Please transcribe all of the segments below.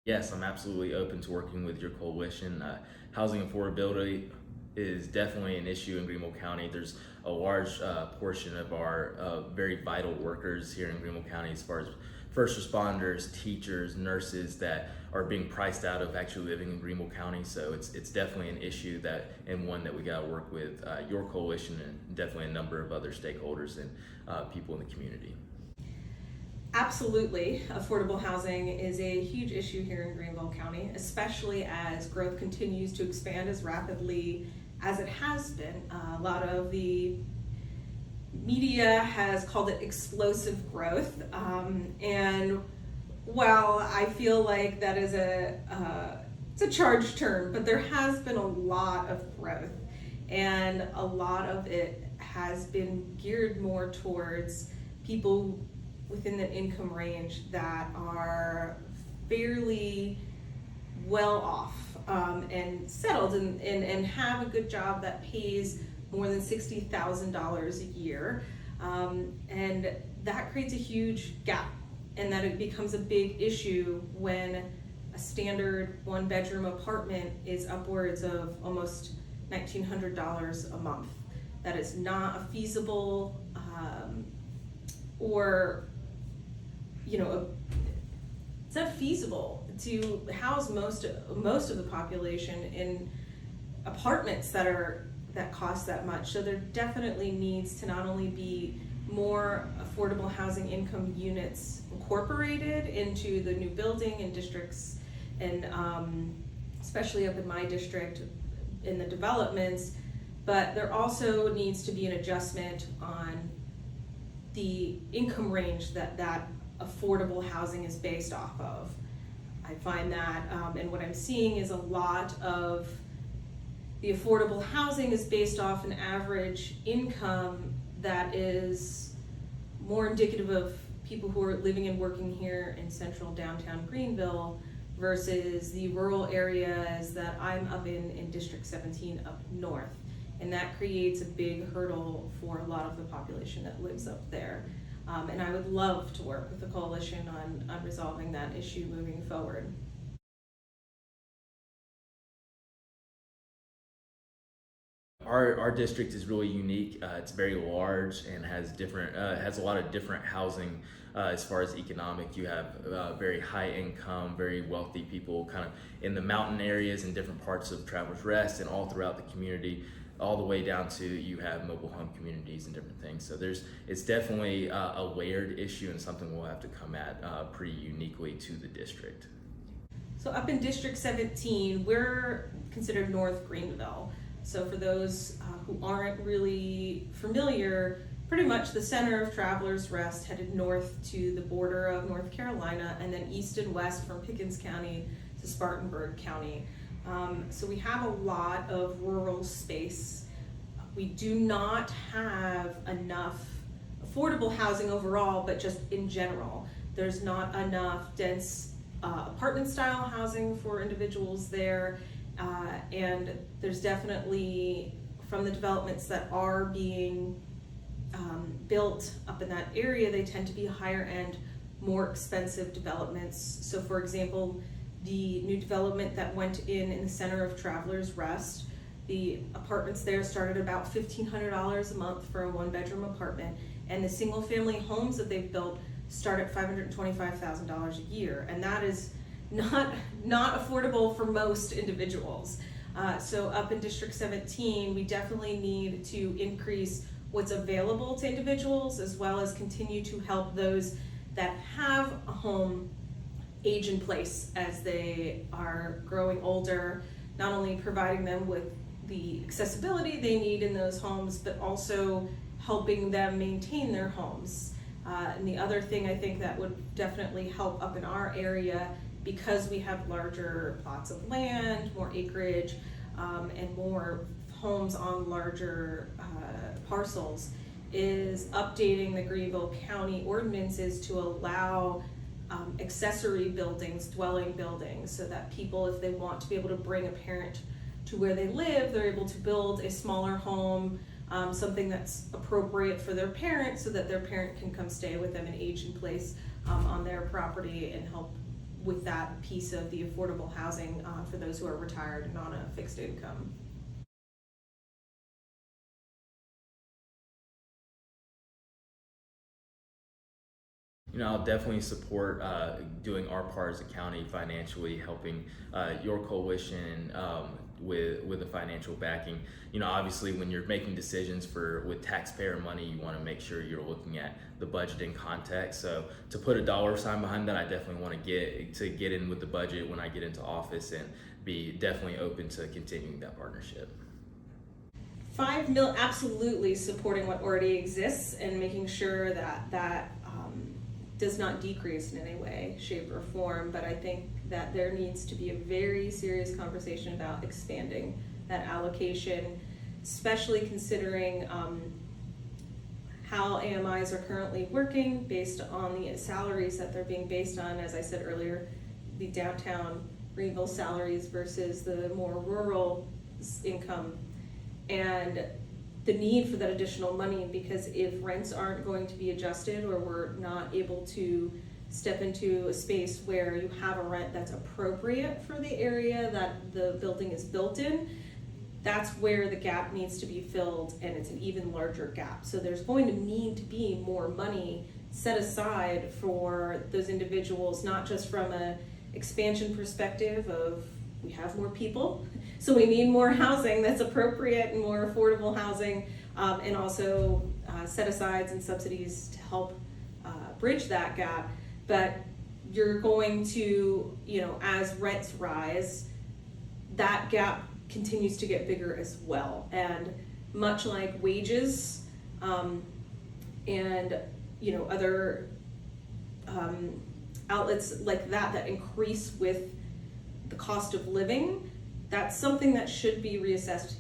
Yes, I'm absolutely open to working with your coalition. Housing affordability is definitely an issue in Greenville County. There's a large portion of our very vital workers here in Greenville County, as far as first responders, teachers, nurses, that are being priced out of actually living in Greenville County. So it's definitely an issue that, and one that we got to work with your coalition and definitely a number of other stakeholders and people in the community. Absolutely. Affordable housing is a huge issue here in Greenville County, especially as growth continues to expand as rapidly as it has been. A lot of the media has called it explosive growth. And while I feel like that is it's a charged term, but there has been a lot of growth, and a lot of it has been geared more towards people within the income range that are fairly well off, and settled, and have a good job that pays more than $60,000 a year. And that creates a huge gap, and that it becomes a big issue when a standard one bedroom apartment is upwards of almost $1,900 a month. That is not a feasible, or it's not feasible to house most of the population in apartments that cost that much. So there definitely needs to not only be more affordable housing income units incorporated into the new building and districts, and especially up in my district in the developments, but there also needs to be an adjustment on the income range that affordable housing is based off of. I find that, and what I'm seeing is a lot of the affordable housing is based off an average income that is more indicative of people who are living and working here in central downtown Greenville versus the rural areas that I'm up in District 17 up north. And that creates a big hurdle for a lot of the population that lives up there. And I would love to work with the coalition on resolving that issue moving forward. Our district is really unique. It's very large and has a lot of different housing. As far as economic, you have very high income, very wealthy people kind of in the mountain areas and different parts of Travelers Rest and all throughout the community, all the way down to you have mobile home communities and different things. So it's definitely a layered issue and something we'll have to come at pretty uniquely to the district. So up in District 17, we're considered North Greenville. So for those who aren't really familiar, pretty much the center of Travelers Rest headed north to the border of North Carolina, and then east and west from Pickens County to Spartanburg County. So we have a lot of rural space. We do not have enough affordable housing overall, but just in general. There's not enough dense apartment style housing for individuals there. And there's definitely, from the developments that are being built up in that area, they tend to be higher end, more expensive developments. So for example, the new development that went in the center of Travelers Rest, the apartments there started about $1,500 a month for a one bedroom apartment, and the single family homes that they've built start at $525,000 a year, and that is not affordable for most individuals. So up in District 17, we definitely need to increase what's available to individuals, as well as continue to help those that have a home age in place as they are growing older, not only providing them with the accessibility they need in those homes, but also helping them maintain their homes. And the other thing I think that would definitely help up in our area, because we have larger plots of land, more acreage, and more homes on larger parcels, is updating the Greenville County ordinances to allow accessory buildings, dwelling buildings, so that people, if they want to be able to bring a parent to where they live, they're able to build a smaller home, something that's appropriate for their parent, so that their parent can come stay with them and age in place on their property and help with that piece of the affordable housing for those who are retired and on a fixed income. I'll definitely support doing our part as a county financially, helping your coalition with the financial backing. Obviously, when you're making decisions with taxpayer money, you want to make sure you're looking at the budget in context. So to put a dollar sign behind that, I definitely want to get in with the budget when I get into office, and be definitely open to continuing that partnership. 5 mil, absolutely supporting what already exists and making sure that does not decrease in any way, shape, or form. But I think that there needs to be a very serious conversation about expanding that allocation, especially considering how AMIs are currently working based on the salaries that they're being based on. As I said earlier, the downtown Greenville salaries versus the more rural income, and the need for that additional money, because if rents aren't going to be adjusted, or we're not able to step into a space where you have a rent that's appropriate for the area that the building is built in, that's where the gap needs to be filled, and it's an even larger gap. So there's going to need to be more money set aside for those individuals, not just from a expansion perspective of we have more people, so we need more housing that's appropriate and more affordable housing, and also set-asides and subsidies to help bridge that gap. But you're going to, as rents rise, that gap continues to get bigger as well. And much like wages and other outlets like that increase with the cost of living, that's something that should be reassessed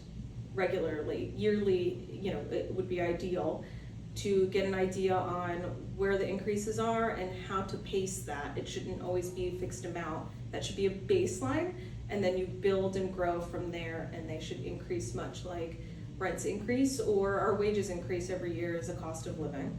regularly, yearly. It would be ideal to get an idea on where the increases are and how to pace that. It shouldn't always be a fixed amount. That should be a baseline, and then you build and grow from there, and they should increase much like rents increase or our wages increase every year as a cost of living.